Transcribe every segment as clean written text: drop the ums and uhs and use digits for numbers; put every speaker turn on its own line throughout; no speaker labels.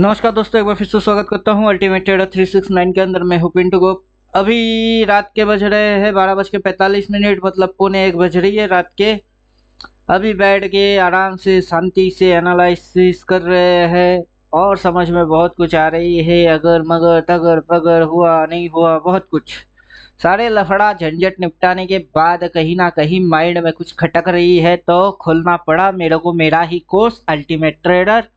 नमस्कार दोस्तों, एक बार फिर से स्वागत करता हूं अल्टीमेट ट्रेडर 369 के अंदर। मैं हूं पिंटू गोप। अभी रात के बज रहे हैं 12:45, मतलब पौने 1 बज रही है रात के। अभी बैठ के आराम से शांति से एनालिसिस कर रहे हैं और समझ में बहुत कुछ आ रही है। अगर मगर तगर पगर हुआ नहीं हुआ बहुत कुछ, सारे लफड़ा झंझट निपटाने के बाद कहीं ना कहीं माइंड में कुछ खटक रही है, तो खोलना पड़ा मेरे को मेरा ही कोर्स अल्टीमेट ट्रेडर,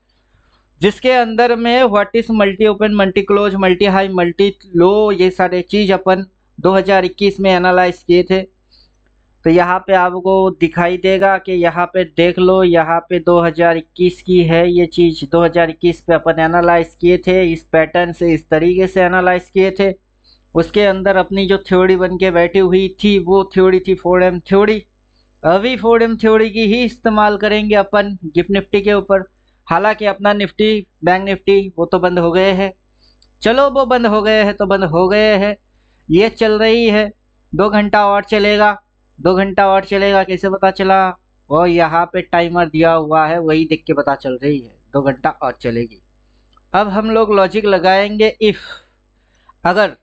जिसके अंदर में what is multi open, multi close, multi high, multi low, ये सारे चीज अपन 2021 में एनालाइज किए थे। तो यहाँ पे आपको दिखाई देगा कि यहाँ पे देख लो, यहाँ पे 2021 की है ये चीज। 2021 पे अपन एनालाइज किए थे, इस पैटर्न से इस तरीके से एनालाइज किए थे। उसके अंदर अपनी जो थ्योरी बन के बैठी हुई थी वो थ्योरी थी 4M थ्योरी। अभी 4M थ्योरी की ही इस्तेमाल करेंगे अपन गिफ्ट निफ्टी के ऊपर। हालांकि अपना निफ्टी, बैंक निफ्टी वो तो बंद हो गए हैं। चलो वो बंद हो गए हैं तो बंद हो गए हैं, ये चल रही है। 2 घंटा और चलेगा, 2 घंटा और चलेगा। कैसे पता चला? वो यहाँ पे टाइमर दिया हुआ है, वही देख के पता चल रही है 2 घंटा और चलेगी। अब हम लोग लॉजिक लगाएंगे, इफ अगर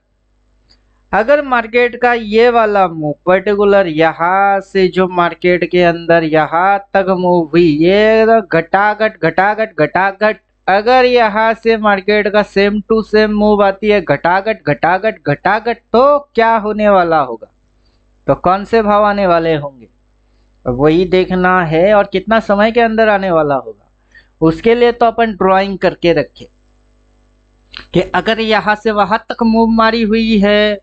अगर मार्केट का ये वाला मूव पर्टिकुलर यहाँ से जो मार्केट के अंदर यहाँ तक मूव हुई, ये घटाघट घटाघट घटाघट, अगर यहाँ से मार्केट का सेम टू सेम मूव आती है घटाघट घटाघट घटाघट, तो क्या होने वाला होगा? तो कौन से भाव आने वाले होंगे वही देखना है, और कितना समय के अंदर आने वाला होगा उसके लिए तो अपन ड्राइंग करके रखे कि अगर यहाँ से वहां तक मूव मारी हुई है,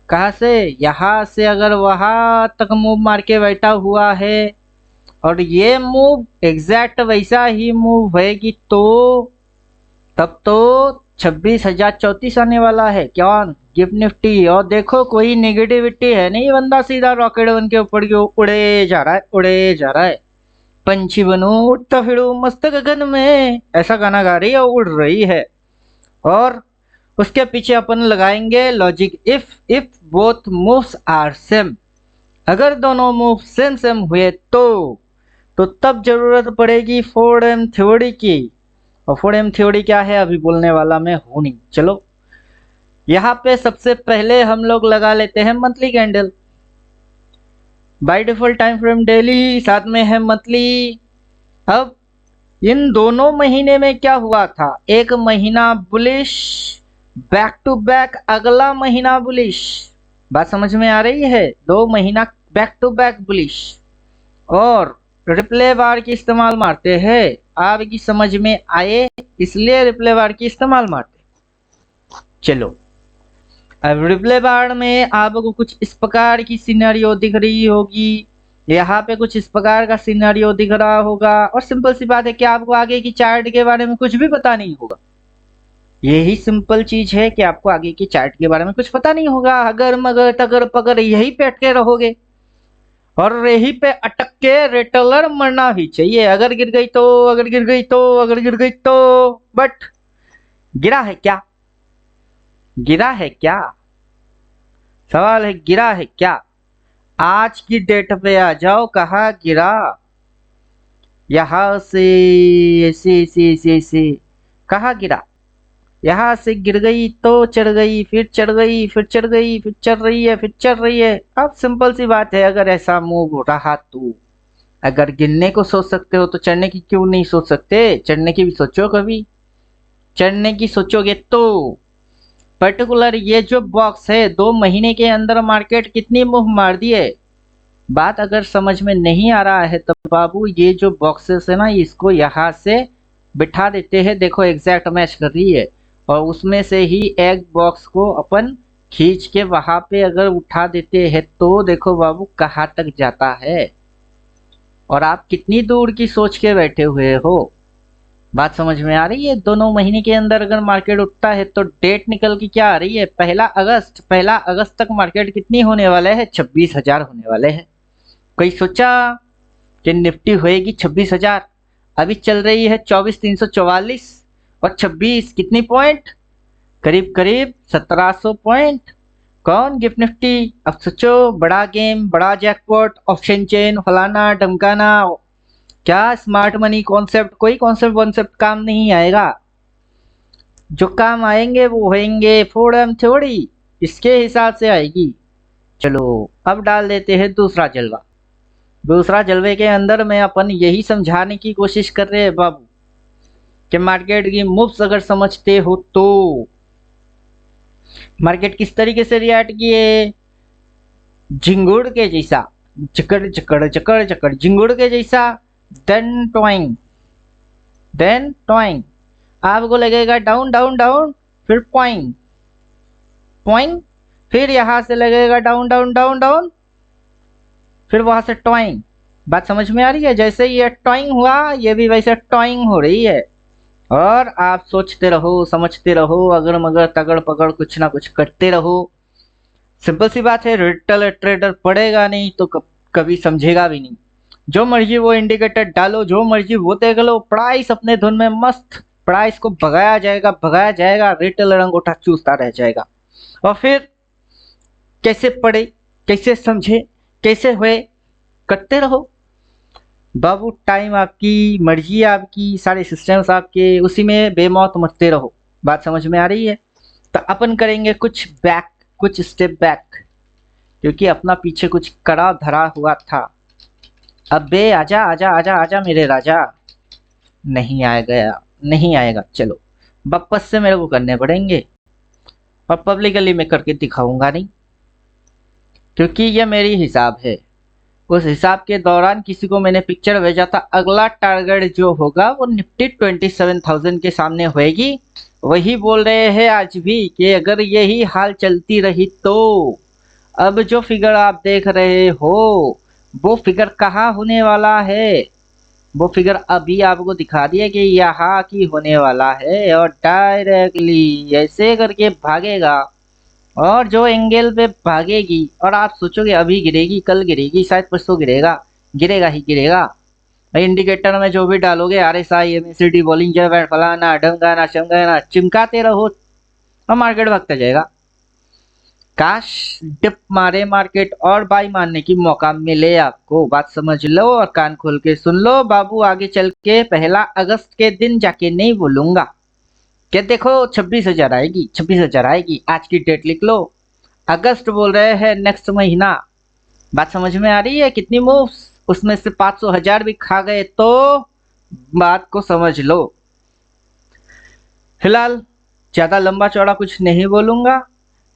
कहाँ से? यहाँ से अगर वहां तक मूव मार के बैठा हुआ है और ये मूव एग्जैक्ट वैसा ही मूव होएगी, तो तब तो 26,034 आने वाला है। कौन? Gift Nifty. और देखो कोई नेगेटिविटी है नहीं, बंदा सीधा रॉकेट बन के ऊपर उड़े जा रहा है, उड़े जा रहा है। पंछी बनू उड़ता फिरू मस्त गगन में, ऐसा गाना गा रही है, उड़ रही है। और उसके पीछे अपन लगाएंगे logic, if both moves are same. अगर दोनों मूव सेम सेम हुए तो तब जरूरत पड़ेगी 4M थ्योरी की। और 4M थ्योरी क्या है अभी बोलने वाला मैं हूं नहीं। चलो यहाँ पे सबसे पहले हम लोग लगा लेते हैं monthly candle. By default time frame daily, साथ में है मंथली। अब इन दोनों महीने में क्या हुआ था? एक महीना बुलिश, बैक टू बैक अगला महीना बुलिश। बात समझ में आ रही है? 2 महीना बैक टू बैक बुलिश। और रिप्ले बार की इस्तेमाल मारते हैं, आपकी समझ में आए इसलिए रिप्ले बार की इस्तेमाल मारते। चलो अब रिप्ले बार में आपको कुछ इस प्रकार की सिनेरियो दिख रही होगी, यहाँ पे कुछ इस प्रकार का सिनेरियो दिख रहा होगा। और सिंपल सी बात है कि आपको आगे की चार्ट के बारे में कुछ भी पता नहीं होगा। यही सिंपल चीज है कि आपको आगे की चार्ट के बारे में कुछ पता नहीं होगा। अगर मगर तगर पगर यही पे अटके रहोगे और यही पे अटक के रेटलर मरना भी चाहिए। अगर गिर गई तो, अगर गिर गई तो, अगर गिर गई तो, बट गिरा है क्या? गिरा है क्या? सवाल है, गिरा है क्या? आज की डेट पे आ जाओ, कहा गिरा? यहां से ऐसे कहा गिरा? यहाँ से गिर गई तो चढ़ गई, फिर चढ़ गई, फिर चढ़ गई, फिर चढ़ रही है, फिर चढ़ रही है। अब सिंपल सी बात है, अगर ऐसा मूव हो रहा तो अगर गिरने को सोच सकते हो तो चढ़ने की क्यों नहीं सोच सकते? चढ़ने की भी सोचो, कभी चढ़ने की सोचोगे तो। पर्टिकुलर ये जो बॉक्स है, 2 महीने के अंदर मार्केट कितनी मूव मार दी है? बात अगर समझ में नहीं आ रहा है तो बाबू ये जो बॉक्सेस है ना, इसको यहाँ से बिठा देते हैं। देखो एग्जैक्ट मैच कर रही है, और उसमें से ही एक बॉक्स को अपन खींच के वहां पे अगर उठा देते हैं तो देखो बाबू कहाँ तक जाता है। और आप कितनी दूर की सोच के बैठे हुए हो? बात समझ में आ रही है? दोनों महीने के अंदर अगर मार्केट उठता है तो डेट निकल की क्या आ रही है? 1 अगस्त। 1 अगस्त तक मार्केट कितनी होने वाले है? 26,000 होने वाले हैं। कोई सोचा कि निफ्टी होएगी 26,000? अभी चल रही है 24,344, और 26 कितनी पॉइंट? करीब करीब 1700 पॉइंट। कौन? Gift Nifty. अब सोचो, बड़ा गेम, बड़ा जैकपॉट, ऑप्शन चेन, फलाना ढमकाना, क्या स्मार्ट मनी कॉन्सेप्ट, कोई कॉन्सेप्ट वॉन्सेप्ट काम नहीं आएगा। जो काम आएंगे वो होंगे, फोड़म थोड़ी इसके हिसाब से आएगी। चलो अब डाल देते हैं दूसरा जलवा। दूसरा जलवे के अंदर में अपन यही समझाने की कोशिश कर रहे हैं बाबू कि मार्केट की मूव्स अगर समझते हो तो मार्केट किस तरीके से रिएक्ट किए, झिंगुर के जैसा, जकड़ जकड़ जकड़ जकड़ झिंगुर के जैसा, देन टॉइंग, देन टॉइंग। आपको लगेगा डाउन डाउन डाउन, फिर पॉइंग पॉइंग, फिर यहां से लगेगा डाउन डाउन डाउन डाउन, फिर वहां से टॉइंग। बात समझ में आ रही है? जैसे ये टॉइंग हुआ ये भी वैसे टॉइंग हो रही है। और आप सोचते रहो, समझते रहो, अगर मगर तगड़ पकड़ कुछ ना कुछ करते रहो। सिंपल सी बात है, रिटेल ट्रेडर पढ़ेगा नहीं तो कभी समझेगा भी नहीं। जो मर्जी वो इंडिकेटर डालो, जो मर्जी वो देख लो, प्राइस अपने धुन में मस्त, प्राइस को भगाया जाएगा, रिटेल अंगूठा चूसता रह जाएगा। और फिर कैसे पढ़े, कैसे समझे, कैसे हुए, करते रहो बाबू। टाइम आपकी, मर्जी आपकी, सारे सिस्टम्स आपके, उसी में बेमौत मचते रहो। बात समझ में आ रही है? तो अपन करेंगे कुछ बैक, कुछ स्टेप बैक, क्योंकि अपना पीछे कुछ कड़ा धरा हुआ था। अबे आजा आजा आजा आजा मेरे राजा। नहीं आएगा, नहीं आएगा। चलो वापस से मेरे को करने पड़ेंगे, और पब्लिकली मैं करके दिखाऊंगा नहीं, क्योंकि ये मेरी हिसाब है। उस हिसाब के दौरान किसी को मैंने पिक्चर भेजा था, अगला टारगेट जो होगा वो निफ्टी 27,000 के सामने होएगी। वही बोल रहे हैं आज भी कि अगर यही हाल चलती रही तो अब जो फिगर आप देख रहे हो वो फिगर कहाँ होने वाला है, वो फिगर अभी आपको दिखा दिया कि यहाँ की होने वाला है, और डायरेक्टली ऐसे करके भागेगा। और जो एंगल पे भागेगी, और आप सोचोगे अभी गिरेगी, कल गिरेगी, शायद परसों गिरेगा, गिरेगा ही गिरेगा। इंडिकेटर में जो भी डालोगे RSI MACD बॉलिंजर बैंड फलाना ढमकाना शमकाना चिमकाते रहो और मार्केट भागता जाएगा। काश डिप मारे मार्केट और बाई मारने की मौका मिले आपको। बात समझ लो और कान खोल के सुन लो बाबू। आगे चल के 1 अगस्त के दिन जाके नहीं बोलूंगा कि देखो 26,000 आएगी, 26,000 आएगी। आज की डेट लिख लो, अगस्त बोल रहे हैं, नेक्स्ट महीना। बात समझ में आ रही है? कितनी मूव्स, उसमें से 500,000 भी खा गए तो बात को समझ लो। फिलहाल ज्यादा लंबा चौड़ा कुछ नहीं बोलूंगा।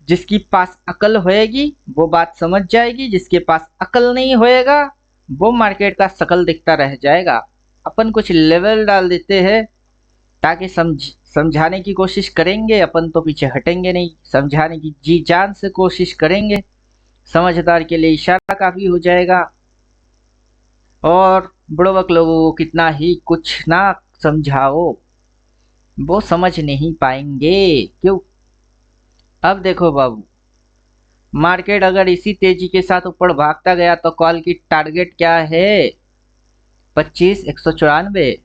जिसकी पास अकल होएगी वो बात समझ जाएगी, जिसके पास अकल नहीं होएगा वो मार्केट का शकल दिखता रह जाएगा। अपन कुछ लेवल डाल देते हैं ताकि समझाने की कोशिश करेंगे। अपन तो पीछे हटेंगे नहीं, समझाने की जी जान से कोशिश करेंगे। समझदार के लिए इशारा काफी हो जाएगा, और बुड़बक लोगों को कितना ही कुछ ना समझाओ वो समझ नहीं पाएंगे। क्यों? अब देखो बाबू, मार्केट अगर इसी तेजी के साथ ऊपर भागता गया तो कॉल की टारगेट क्या है? 25,194।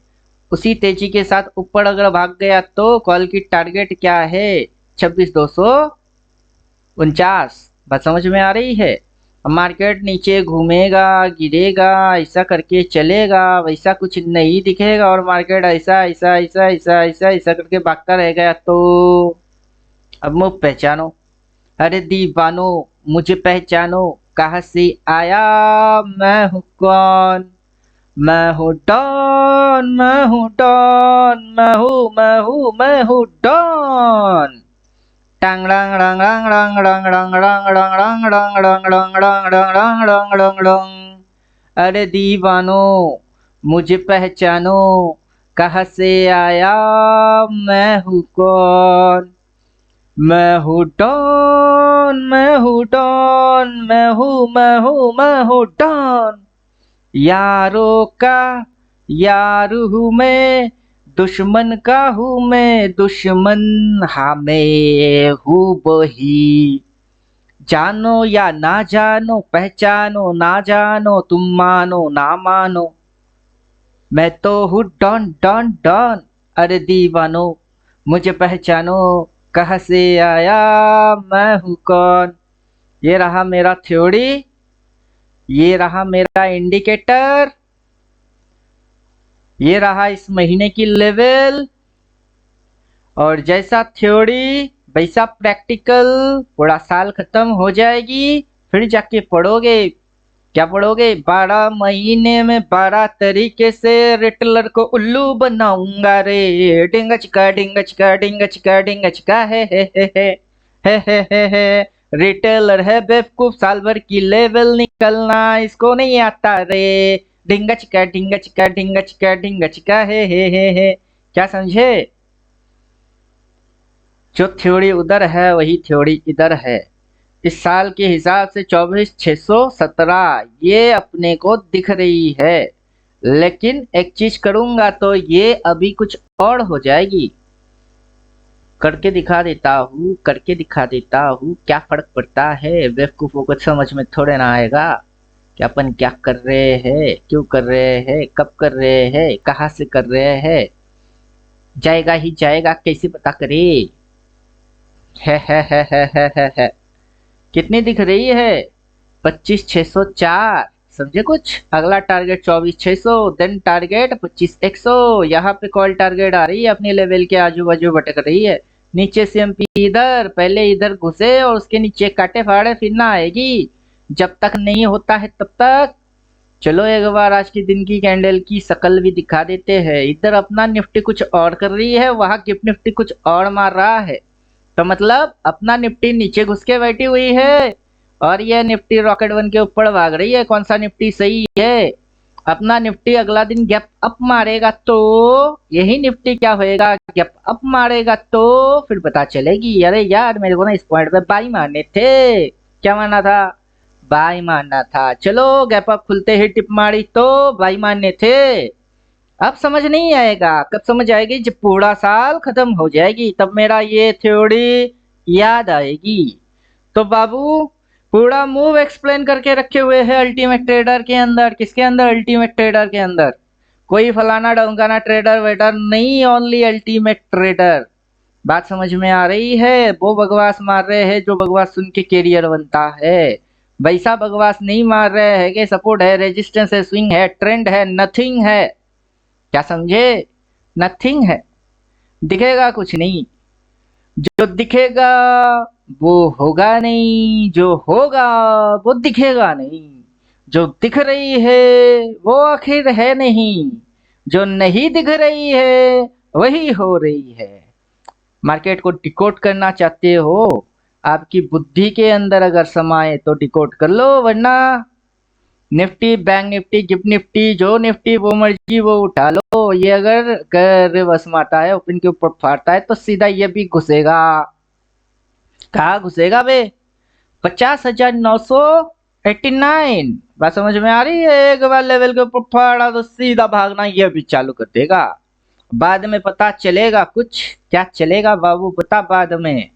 उसी तेजी के साथ ऊपर अगर भाग गया तो कॉल की टारगेट क्या है? 26,249। बात समझ में आ रही है? मार्केट नीचे घूमेगा, गिरेगा, ऐसा करके चलेगा, वैसा कुछ नहीं दिखेगा, और मार्केट ऐसा ऐसा ऐसा ऐसा ऐसा ऐसा करके भागता रह गया तो अब मुझ पहचानो। अरे दीवानो मुझे पहचानो, कहाँ से आया, मैं हूँ कौन, मैं हूँ डॉन, मैं हूँ डॉन, मैं हूँ डॉन। टांग रंग रंग रंग रंग रंग रंग रंग रंग रंग रंग रंग रंग रंग रंग रंग रंग रंग रंग। अरे दीवानो मुझे पहचानो, कहाँ से आया, मैं हूँ कौन, मैं हूँ डॉन, मैं हूँ डॉन, मैं हूँ डॉन। यारों का यार हूँ मैं, दुश्मन का हूँ मैं दुश्मन, हाँ मैं हूँ वही। जानो या ना जानो, पहचानो ना जानो, तुम मानो ना मानो, मैं तो हूँ डॉन डॉन डॉन। अरे दीवानो मुझे पहचानो, कहाँ से आया, मैं हूँ कौन। ये रहा मेरा थ्योरी, ये रहा मेरा इंडिकेटर, ये रहा इस महीने की लेवल। और जैसा थ्योरी वैसा प्रैक्टिकल, पूरा साल खत्म हो जाएगी फिर जाके पढ़ोगे। क्या पढ़ोगे? 12 महीने में 12 तरीके से रिटलर को उल्लू बनाऊंगा रे। डिंगा चिका डिंगा चिका डिंगा चिका डिंगा चिका है। रिटेलर है बेवकूफ, साल भर की लेवल निकलना इसको नहीं आता रे। डिंगा चिका डिंगा चिका डिंगा चिका डिंगा चिका है। क्या समझे? जो थ्योरी उधर है वही थ्योरी इधर है। इस साल के हिसाब से 24,617 ये अपने को दिख रही है, लेकिन एक चीज करूंगा तो ये अभी कुछ और हो जाएगी। करके दिखा देता हूँ, करके दिखा देता हूँ, क्या फर्क पड़ता है। बेवकूफों को समझ में थोड़े ना आएगा कि अपन क्या कर रहे हैं, क्यों कर रहे हैं, कब कर रहे हैं, कहाँ से कर रहे हैं। जाएगा ही जाएगा, कैसे पता करे। है। कितनी दिख रही है? 25,604। समझे कुछ? अगला टारगेट 24,600, देन टारगेट 25,100। यहाँ पे कॉल टारगेट आ रही है, अपने लेवल के आजू बाजू भटक रही है। नीचे से एमपी इधर, पहले इधर घुसे और उसके नीचे काटे फाड़े, फिर ना आएगी। जब तक नहीं होता है तब तक। चलो एक बार आज के दिन की कैंडल की शकल भी दिखा देते हैं। इधर अपना निफ्टी कुछ और कर रही है, वहां गिफ्ट निफ्टी कुछ और मार रहा है। तो मतलब अपना निफ्टी नीचे घुस के बैठी हुई है और यह निफ्टी रॉकेट वन के ऊपर भाग रही है। कौन सा निफ्टी सही है? अपना निफ्टी अगला दिन गैप अप मारेगा तो यही निफ्टी क्या होएगा, गैप अप मारेगा तो फिर पता चलेगी। अरे यार मेरे को ना इस पॉइंट पे बाई मारने थे। क्या मारना था? बाई मारना था। चलो गैप अप खुलते ही टिप मारी तो बाई मारने थे। अब समझ नहीं आएगा, कब समझ आएगी? जब पूरा साल खत्म हो जाएगी तब मेरा ये थ्योरी याद आएगी। तो बाबू पूरा मूव एक्सप्लेन करके रखे हुए हैं अल्टीमेट ट्रेडर के अंदर। किसके अंदर? अल्टीमेट ट्रेडर के अंदर। कोई फलाना डोंगाना ट्रेडर वेडर नहीं, ओनली अल्टीमेट ट्रेडर। बात समझ में आ रही है? वो बकवास मार रहे हैं जो बकवास सुन के कैरियर बनता है। वैसा बकवास नहीं मार रहे हैं कि सपोर्ट है, रेजिस्टेंस है, स्विंग है, ट्रेंड है, नथिंग है। क्या समझे? नथिंग है। दिखेगा कुछ नहीं। जो दिखेगा वो होगा नहीं, जो होगा वो दिखेगा नहीं। जो दिख रही है वो आखिर है नहीं, जो नहीं दिख रही है वही हो रही है। मार्केट को डिकोड करना चाहते हो? आपकी बुद्धि के अंदर अगर समाए तो डिकोड कर लो, वरना Nifty, bank Nifty, gift Nifty, जो निफ्टी वो मर्जी वो उठा लो। ये अगर रिवर्स मारता है, ओपन के ऊपर फाड़ता है तो सीधा ये भी घुसेगा। कहाँ घुसेगा बे? 50,989। बात समझ में आ रही है? एक बार लेवल के ऊपर फाड़ा तो सीधा भागना ये भी चालू कर देगा। बाद में पता चलेगा कुछ। क्या चलेगा बाबू पता बाद में?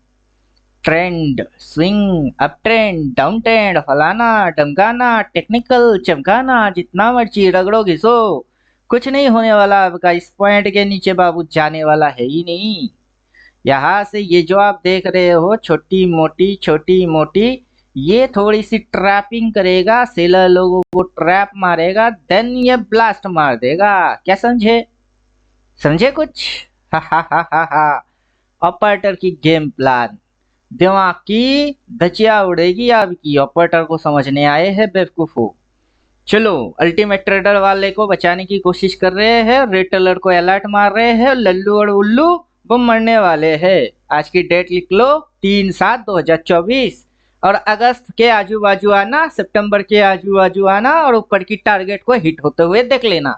Trend, swing, up trend, down trend, फलाना डमकाना, टेक्निकल चमकाना, जितना मर्जी रगड़ो घिसो, कुछ नहीं होने वाला आपका। इस पॉइंट के नीचे बाबू जाने वाला है ही नहीं। यहाँ से ये जो आप देख रहे हो छोटी मोटी, ये थोड़ी सी ट्रैपिंग करेगा, सेलर लोगों को ट्रैप मारेगा, देन ये ब्लास्ट मार देगा। क्या समझे? समझे कुछ? हा। ऑपरेटर की गेम प्लान, दिमाग की धचिया उड़ेगी आपकी। ऑपरेटर को समझने आए हैं बेवकूफो। चलो अल्टीमेट ट्रेडर वाले को बचाने की कोशिश कर रहे हैं, रिटेलर को अलर्ट मार रहे हैं। लल्लू और उल्लू वो मरने वाले हैं। आज की डेट लिख लो 3/7/2024 और अगस्त के आजू बाजू आना, सितंबर के आजू बाजू आना और ऊपर की टारगेट को हिट होते हुए देख लेना।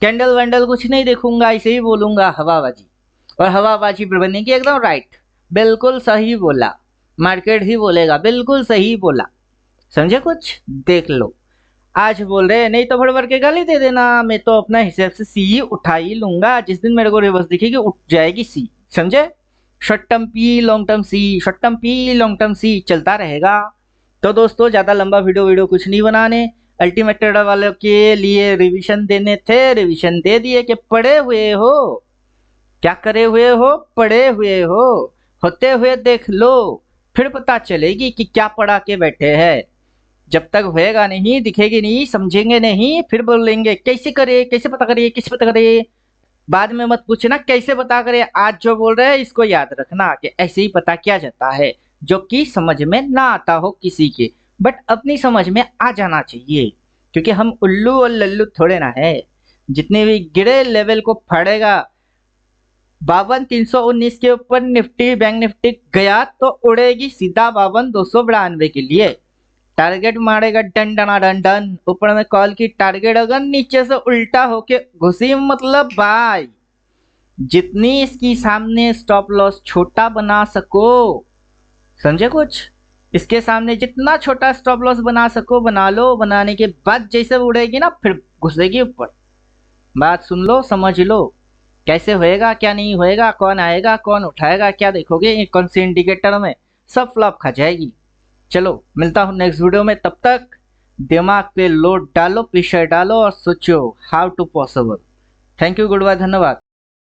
कैंडल वैंडल कुछ नहीं देखूंगा, ऐसे ही बोलूंगा हवाबाजी। और हवाबाजी बनेगी एकदम राइट। बिल्कुल सही बोला, मार्केट ही बोलेगा बिल्कुल सही बोला। समझे कुछ? देख लो आज बोल रहे हैं, नहीं तो भर भर के गाली दे देना। मैं तो अपना हिसाब से सी उठा ही लूंगा। जिस दिन मेरे को रिवर्स दिखेगी उठ जाएगी सी। समझे? Short term P, long term C, short term P, long term C चलता रहेगा। तो दोस्तों ज्यादा लंबा वीडियो कुछ नहीं बनाने, अल्टीमेट ट्रेडर वालों के लिए रिवीजन देने थे, रिवीजन दे दिए कि पढ़े हुए हो। क्या करे हुए हो? पढ़े हुए हो। होते हुए देख लो, फिर पता चलेगी कि क्या पढ़ा के बैठे हैं। जब तक होएगा नहीं, दिखेगी नहीं, समझेंगे नहीं, फिर बोलेंगे कैसे करे, कैसे पता करे, कैसे पता करे। बाद में मत पूछना कैसे पता करे, आज जो बोल रहे हैं इसको याद रखना कि ऐसे ही पता किया जाता है, जो कि समझ में ना आता हो किसी के, बट अपनी समझ में आ जाना चाहिए, क्योंकि हम उल्लू और लल्लू थोड़े ना है। जितने भी गिरे लेवल को फाड़ेगा। 52,319 के ऊपर निफ्टी बैंक निफ्टी गया तो उड़ेगी सीधा 52,292 के लिए। टारगेट मारेगा डन डना डन डन, ऊपर में कॉल की टारगेट अगर नीचे से उल्टा होके घुसी मतलब भाई, जितनी इसकी सामने स्टॉप लॉस छोटा बना सको, समझे कुछ, इसके सामने जितना छोटा स्टॉप लॉस बना सको बना लो, बनाने के बाद जैसे उड़ेगी ना फिर घुसेगी ऊपर। बात सुन लो, समझ लो कैसे होएगा क्या नहीं होएगा, कौन आएगा कौन उठाएगा, क्या देखोगे कौन से इंडिकेटर में, सब फ्लॉप खा जाएगी। चलो मिलता हूँ नेक्स्ट वीडियो में, तब तक दिमाग पे लोड डालो, प्रेशर डालो और सोचो how to possible. Thank you, goodbye, धन्यवाद।